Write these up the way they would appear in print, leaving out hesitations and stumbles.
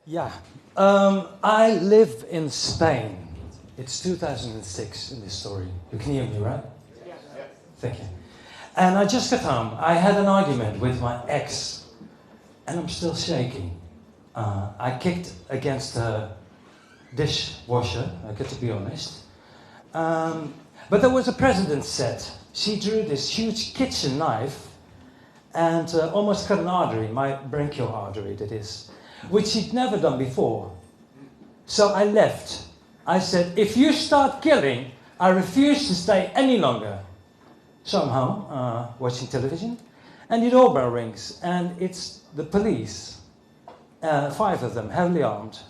Yeah, I live in Spain. It's 2006 in this story. You can hear me, right? Yes. Thank you. And I just got home. I had an argument with my ex, and I'm still shaking. I kicked against the dishwasher, I got to be honest. But there was a precedent set. She drew this huge kitchen knife and almost cut an artery, my brachial artery, that is, which she'd never done before. So I left. I said, if you start killing, I refuse to stay any longer. So I'm home, watching television, and the doorbell rings, and it's the police, 5 of them, heavily armed.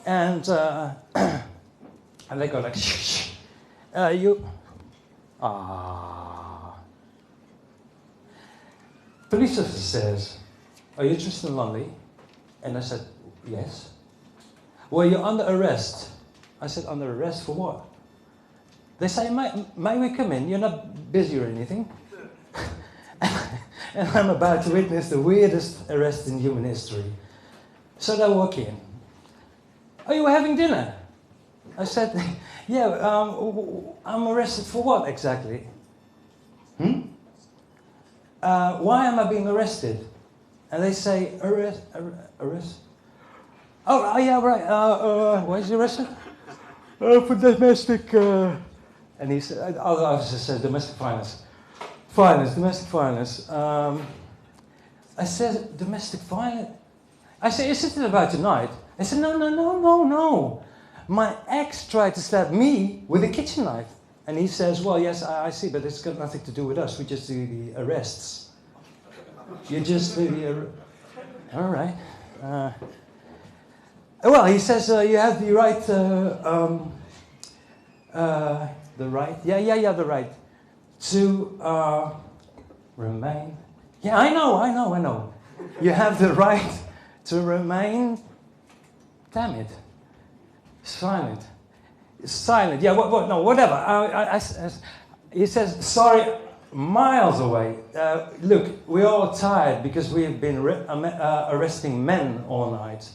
And they go like, shh, Police officer says, are you Tristan Lonley? And I said, yes. Well, you're under arrest. I said, under arrest for what? They say, may we come in? You're not busy or anything. And I'm about to witness the weirdest arrest in human history. So they walk in. Are you having dinner? I said, yeah, I'm arrested for what exactly? Why am I being arrested? And they say, arrest? Oh, yeah, right. Why is he arrested? For domestic... And he said, the other officer said, domestic violence. Domestic violence. I said, domestic violence? I said, is it about tonight? I said, no. My ex tried to stab me with a kitchen knife. And he says, well, yes, I see, but it's got nothing to do with us. We just do the arrests. You just do the... All right. Well, he says you have the right... the right? Yeah, the right. To remain... Yeah, I know. You have the right to remain... Damn it. Silent. Yeah, no, whatever. He says, sorry, miles away. Look, we're all tired because we've been arresting men all night.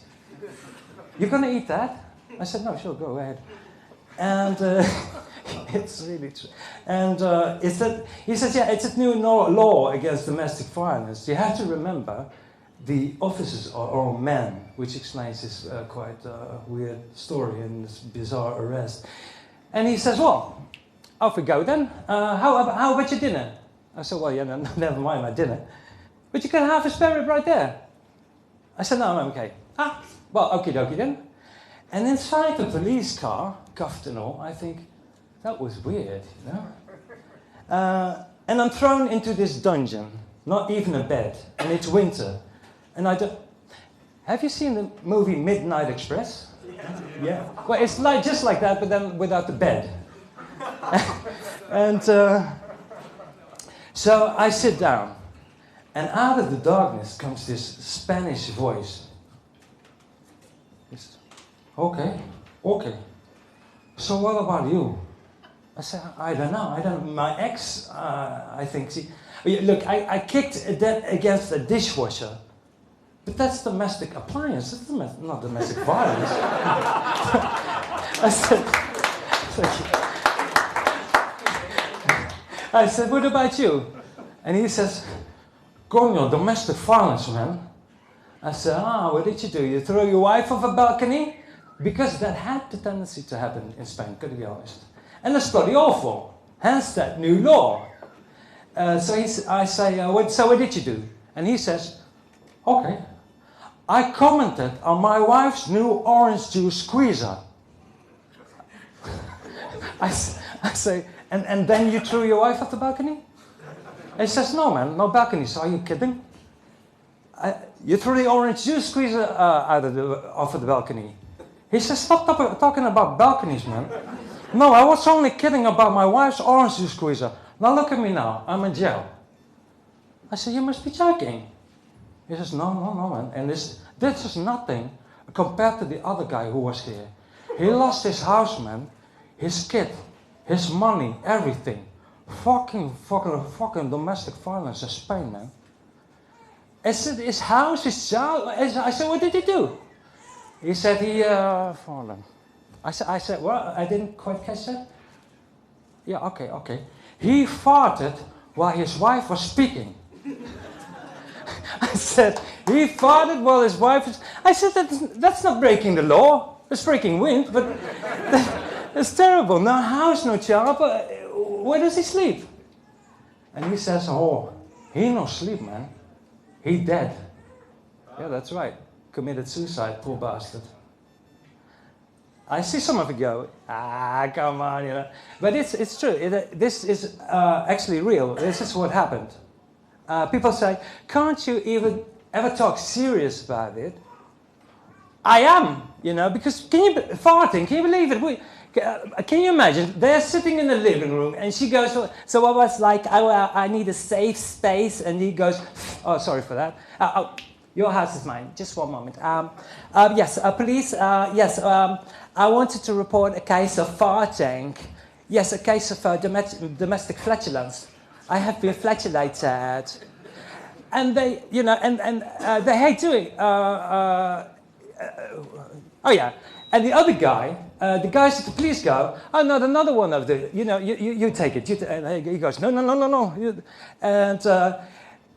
You're going to eat that? I said, no, sure, go ahead. And it's really true. And he says, yeah, it's a new law against domestic violence. You have to remember the officers are all men, which explains this quite weird story and this bizarre arrest. And he says, well, off we go then. How about your dinner? I said, well, yeah, no, never mind my dinner. But you can have a spare rib right there. I said, no, I'm okay. Well, okie dokie then. And inside the police car, cuffed and all, I think, that was weird, you know? And I'm thrown into this dungeon, not even a bed, and it's winter. And I don't... Have you seen the movie Midnight Express? Yeah. Well, it's like just like that, but then without the bed. And so I sit down, and out of the darkness comes this Spanish voice. It's, okay. So what about you? I said, I don't know. My ex, I think look, I kicked against the dishwasher. But that's domestic appliance, that's not domestic violence. I said, what about you? And he says, coño, domestic violence, man. I said, what did you do? You throw your wife off a balcony? Because that had the tendency to happen in Spain, gotta be honest. And that's bloody awful. Hence that new law. I say, what did you do? And he says, okay. I commented on my wife's new orange juice squeezer. I say, and then you threw your wife off the balcony? And he says, no, man, no balconies. Are you kidding? You threw the orange juice squeezer off of the balcony. He says, stop talking about balconies, man. No, I was only kidding about my wife's orange juice squeezer. Now look at me now. I'm in jail. I said, you must be joking. He says, no, man. And this is nothing compared to the other guy who was here. He lost his house, man. His kid. His money. Everything. Fucking domestic violence in Spain, man. I said, his house, his child. I said, what did he do? He said he fallen. I said, well, I didn't quite catch that. Yeah, okay. He farted while his wife was speaking. I said, he farted while his wife was... I said, that's not breaking the law. It's breaking wind, but it's terrible. No house, no child, but where does he sleep? And he says, oh, he no sleep, man. He dead. Yeah, that's right. Committed suicide, poor bastard. I see some of it go, come on, you know. But it's true. This is actually real. This is what happened. People say, can't you even ever talk serious about it? I am, you know, because farting, can you believe it? Can you imagine? They're sitting in the living room and she goes, so I was like, I need a safe space. And he goes, oh, sorry for that. Your house is mine. Just one moment. Yes, police, yes, I wanted to report a case of farting. Yes, a case of domestic flatulence. I have been flatulated. And they, you know, and they hate doing. Oh yeah. And the other guy, the guys at the police go, oh, not another one of the, you know, you take it. And he goes, no. And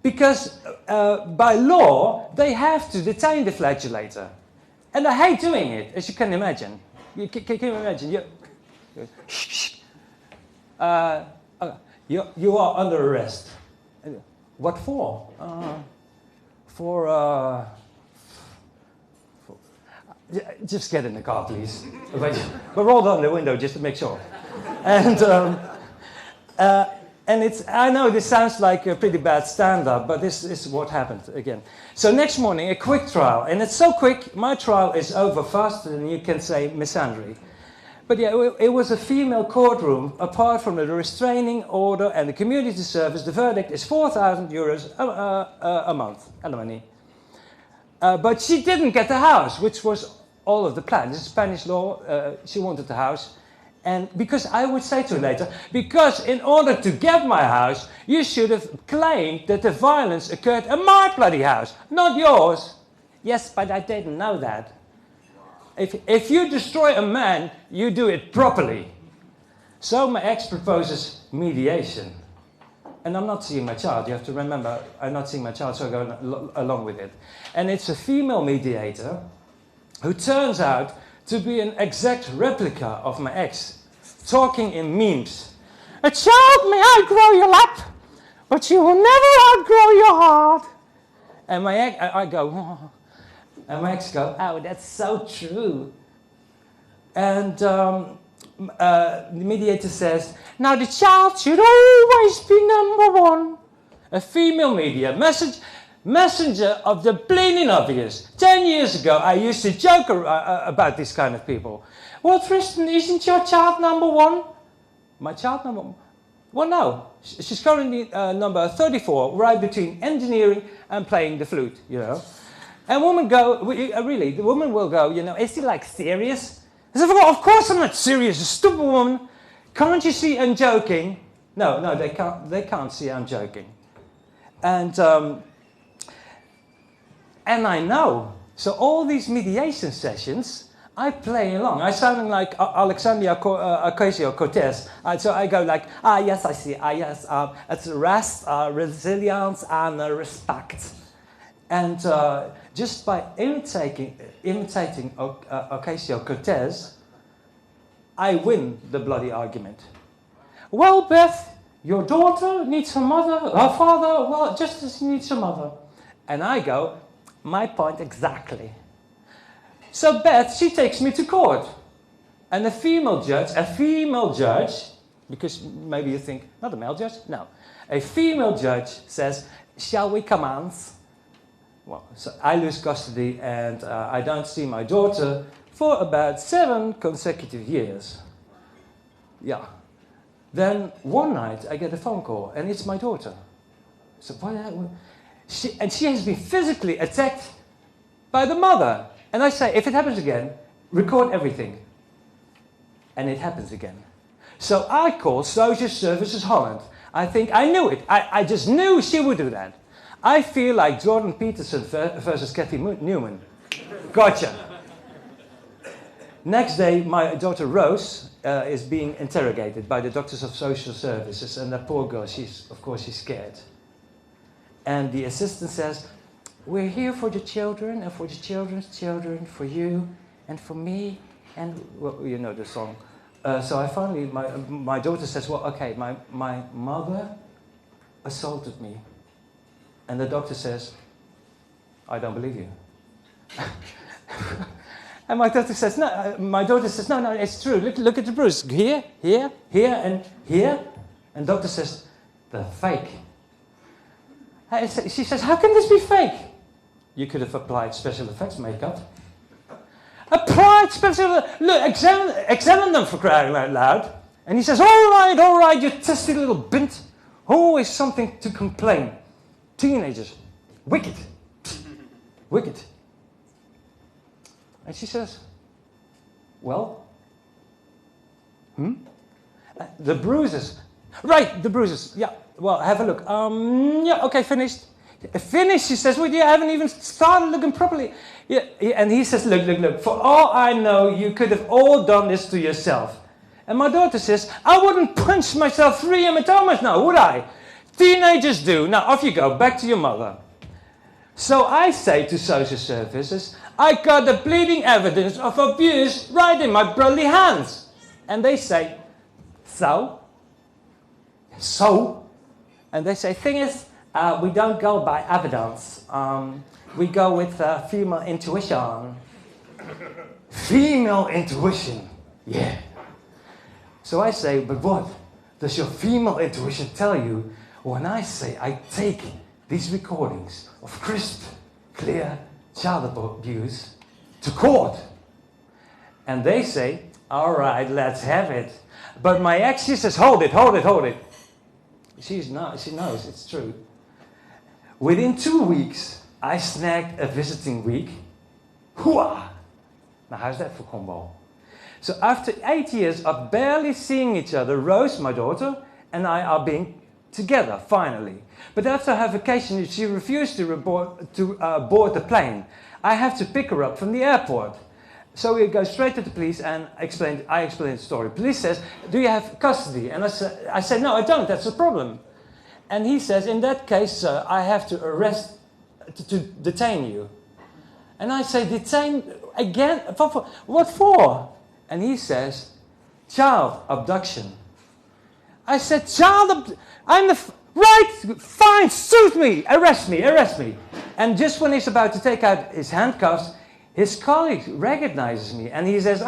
because by law, they have to detain the flatulator. And I hate doing it, as you can imagine. Can you imagine? You are under arrest. What for? Just get in the car, please. But roll down the window just to make sure. And it's, I know this sounds like a pretty bad stand-up, but this is what happened again. So next morning, a quick trial. And it's so quick, my trial is over faster than you can say misandry. But yeah, it was a female courtroom. Apart from the restraining order and the community service, the verdict is €4,000 a month, alimony. But she didn't get the house, which was all of the plan. This is Spanish law. She wanted the house. And because I would say to her later, because in order to get my house, you should have claimed that the violence occurred in my bloody house, not yours. Yes, but I didn't know that. If you destroy a man, you do it properly. So my ex proposes mediation. And I'm not seeing my child. You have to remember, I'm not seeing my child, so I go along with it. And it's a female mediator who turns out to be an exact replica of my ex, talking in memes. A child may outgrow your lap, but you will never outgrow your heart. And my ex, I go, oh. And my ex goes, oh, that's so true. And the mediator says, now the child should always be number one. A female media messenger of the bleeding obvious. 10 years ago, I used to joke about these kind of people. Well, Tristan, isn't your child number one? My child number one? Well, no. She's currently number 34, right between engineering and playing the flute, you know. And women go, really, the woman will go, you know, is he like serious? I said, well, of course I'm not serious, you stupid woman. Can't you see I'm joking? No, they can't see I'm joking. And I know. So all these mediation sessions, I play along. I sound like Alexandria Ocasio-Cortez. So I go like, yes, I see. Yes, it's rest, resilience, and respect. And just by imitating Ocasio-Cortez, I win the bloody argument. Well, Beth, your daughter needs her mother, her father, well, just as she needs her mother. And I go, my point exactly. So Beth, she takes me to court. And a female judge, because maybe you think, not a male judge? No. A female judge says, shall we commence? Well, so I lose custody and I don't see my daughter for about 7 consecutive years. Yeah. Then one night I get a phone call and it's my daughter. So what? She has been physically attacked by the mother. And I say, if it happens again, record everything. And it happens again. So I call Social Services Holland. I think I knew it. I just knew she would do that. I feel like Jordan Peterson versus Kathy Newman. Gotcha. Next day, my daughter Rose is being interrogated by the doctors of social services, and the poor girl, she's scared. And the assistant says, "We're here for the children, and for the children's children, for you, and for me," and, well, you know the song. So I finally, my daughter says, "Well, okay, my mother assaulted me." And the doctor says, "I don't believe you." And my daughter says, "No, it's true. Look at the bruise. Here, here, here, and here." And doctor says, "They're fake." She says, "How can this be fake?" "You could have applied special effects makeup." Applied special... Look, examine them, for crying out loud. And he says, all right, you testy little bint. Always something to complain. Teenagers. Wicked. Wicked. And she says, "Well? The bruises." "Right, the bruises. Yeah, well, have a look. Yeah, okay, finished." "Finished," she says. "Well, you haven't even started looking properly." Yeah, and he says, look, "For all I know, you could have all done this to yourself." And my daughter says, "I wouldn't punch myself 3 hematomas now, would I? Teenagers do. Now, off you go, back to your mother." So I say to social services, "I got the bleeding evidence of abuse right in my bloody hands." And they say, "So?" "So?" And they say, "Thing is, we don't go by evidence. We go with female intuition." Female intuition, yeah. So I say, "But what does your female intuition tell you when I say I take these recordings of crisp, clear child abuse to court?" And they say, "All right, let's have it." But my ex, she says, hold it. She knows it's true. Within 2 weeks, I snagged a visiting week. Hooah! Now, how's that for combo? So after 8 years of barely seeing each other, Rose, my daughter, and I are being together, finally. But after her vacation, she refused to board the plane. I have to pick her up from the airport. So we go straight to the police, and I explained the story. Police says, "Do you have custody?" And I said, "No, I don't. That's the problem." And he says, "In that case, sir, I have to to detain you." And I say, "Detain again? What for?" And he says, "Child abduction." I said, "Right, fine, suit me, arrest me. And just when he's about to take out his handcuffs, his colleague recognizes me, and he says,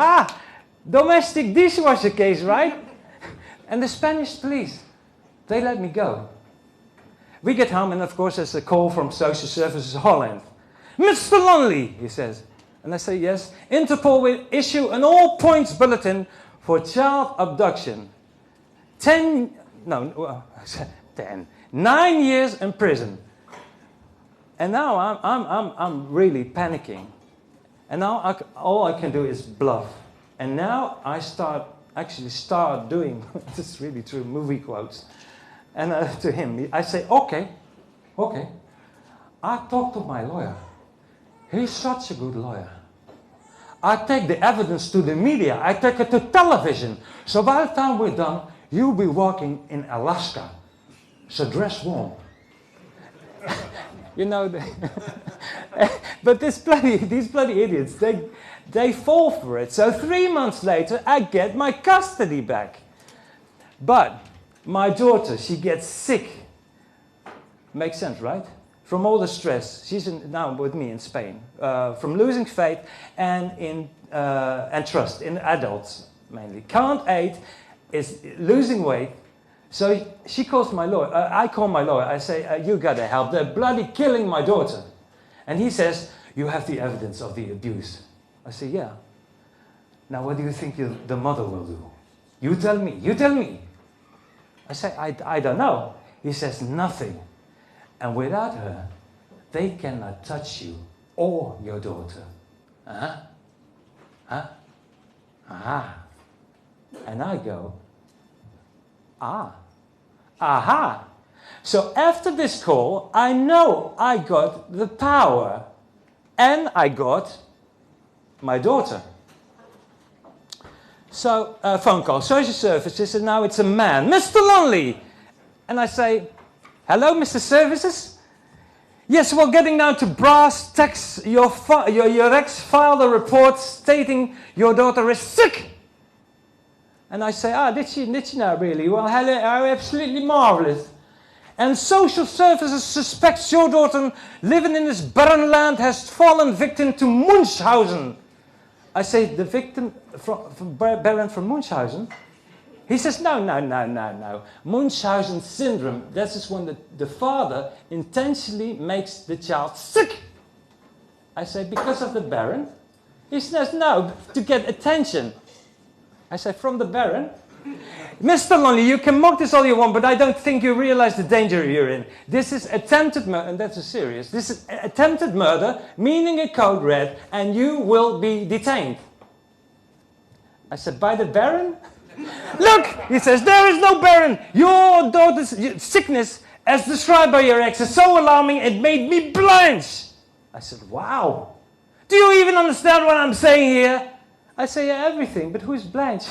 "Domestic dishwasher case, right?" And the Spanish police, they let me go. We get home, and of course there's a call from Social Services Holland. "Mr. Lonley," he says. And I say, "Yes." "Interpol will issue an all-points bulletin for child abduction. 9 years in prison." And now I'm really panicking. And now all I can do is bluff. And now I start doing, this is really true, movie quotes. And to him, I say, okay. I talked to my lawyer. He's such a good lawyer. I take the evidence to the media. I take it to television. So by the time we're done, you'll be walking in Alaska. So dress warm. You know, but these bloody idiots, they fall for it. So 3 months later, I get my custody back. But my daughter, she gets sick. Makes sense, right? From all the stress. She's now with me in Spain. From losing faith and trust in adults, mainly. Can't eat, is losing weight. So she calls my lawyer. I call my lawyer. I say, "You gotta help. They're bloody killing my daughter." And he says, "You have the evidence of the abuse." I say, "Yeah." "Now what do you think the mother will do?" You tell me. I say, I don't know. He says, "Nothing. And without her, they cannot touch you or your daughter." Huh? And I go, aha. So after this call, I know I got the power, and I got my daughter. So, phone call, social services, and now it's a man. Mr. Lonley! And I say, hello, Mr. Services? Yes, we're getting down to brass tacks. Your ex filed a report stating your daughter is sick. And I say, did she now really? Well, hello, absolutely marvelous. And social services suspects your daughter living in this barren land has fallen victim to Munchausen. I say, the victim from Baron from Munchausen? He says, no. Munchausen syndrome, that is when the father intentionally makes the child sick. I say, because of the Baron? He says, no, to get attention. I say, from the Baron? Mr. Lonley, you can mock this all you want, but I don't think you realize the danger you're in. This is attempted murder, and that's serious. This is attempted murder, meaning a code red, and you will be detained. I said, by the Baron? Look, he says, there is no Baron. Your daughter's sickness, as described by your ex, is so alarming it made me blanch. I said, wow. Do you even understand what I'm saying here? I say, yeah, everything, but who's Blanche?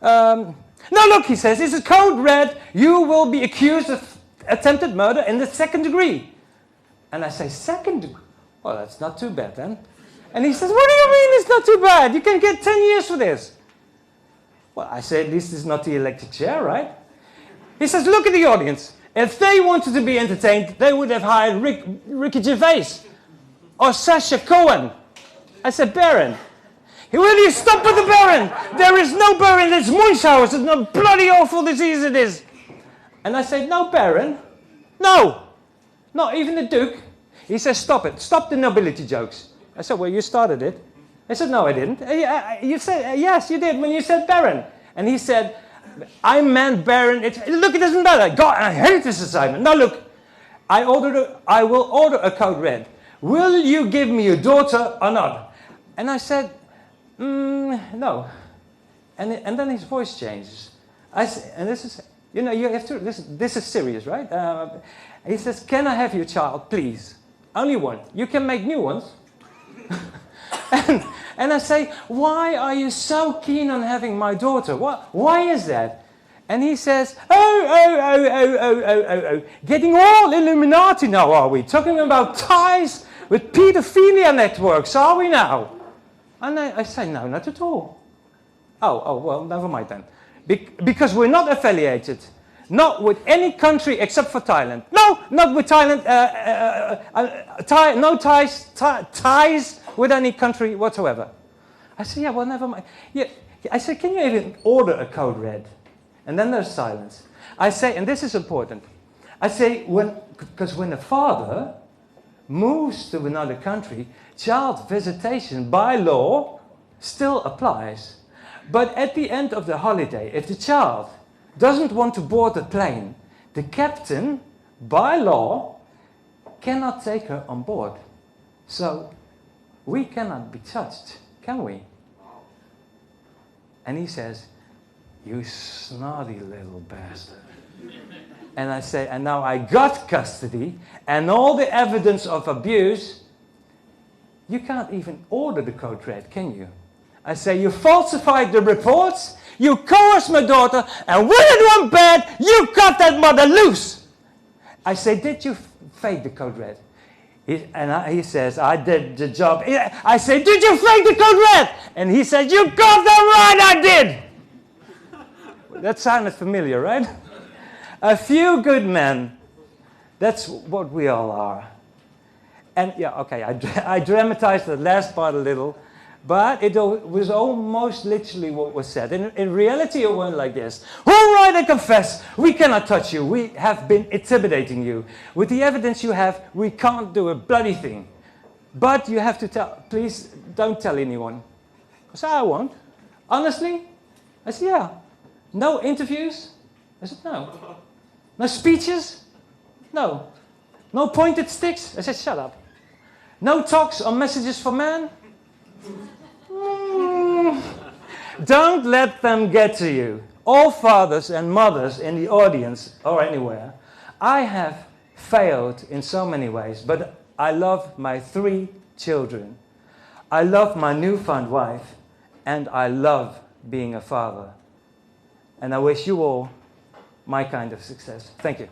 No, look, he says, this is code red. You will be accused of attempted murder in the 2nd degree. And I say, 2nd degree? Well, that's not too bad then. And he says, what do you mean it's not too bad? You can get 10 years for this. Well, I say, at least it's not the electric chair, right? He says, look at the audience. If they wanted to be entertained, they would have hired Ricky Gervais or Sacha Cohen. I said, Baron. Will you stop with the Baron? There is no Baron, it's Munchausen. It's no bloody awful disease it is. And I said, no Baron. No. Not even the Duke. He says, stop it. Stop the nobility jokes. I said, well, you started it. I said, no, I didn't. You said, yes, you did when you said Baron. And he said, I meant Baron. Look, it doesn't matter. God, I hate this assignment. Now, look, I will order a code red. Will you give me your daughter or not? And I said, no. And then his voice changes. And this is, you have to, this is serious, right? He says, can I have your child, please? Only one. You can make new ones. and I say, why are you so keen on having my daughter? Why is that? And he says, oh. Getting all Illuminati now, are we? Talking about ties with pedophilia networks, are we now? And I say, no, not at all. Oh, well, never mind then. Because we're not affiliated. Not with any country except for Thailand. No, not with Thailand. No ties with any country whatsoever. I say, yeah, well, never mind. Yeah, I say, can you even order a code red? And then there's silence. I say, and this is important. I say, because when a father moves to another country, child visitation by law still applies. But at the end of the holiday, if the child doesn't want to board the plane, the captain, by law, cannot take her on board. So we cannot be touched, can we? And he says, you snotty little bastard. And I say, and now I got custody and all the evidence of abuse. You can't even order the code red, can you? I say, you falsified the reports, you coerced my daughter, and when it went bad, you cut that mother loose. I say, did you fake the code red? He says, I did the job. I say, did you fake the code red? And he says, you got that right, I did. That sounded familiar, right? A few good men. That's what we all are. And yeah, okay, I dramatized the last part a little, but it was almost literally what was said. In reality, it went like this. All right, I confess, we cannot touch you. We have been intimidating you. With the evidence you have, we can't do a bloody thing. But you have to tell, please don't tell anyone. I said, I won't. Honestly? I said, yeah. No interviews? I said, no. No speeches? No. No pointed sticks? I said, shut up. No talks or messages for men? Don't let them get to you. All fathers and mothers in the audience or anywhere, I have failed in so many ways, but I love my 3 children. I love my newfound wife, and I love being a father. And I wish you all my kind of success. Thank you.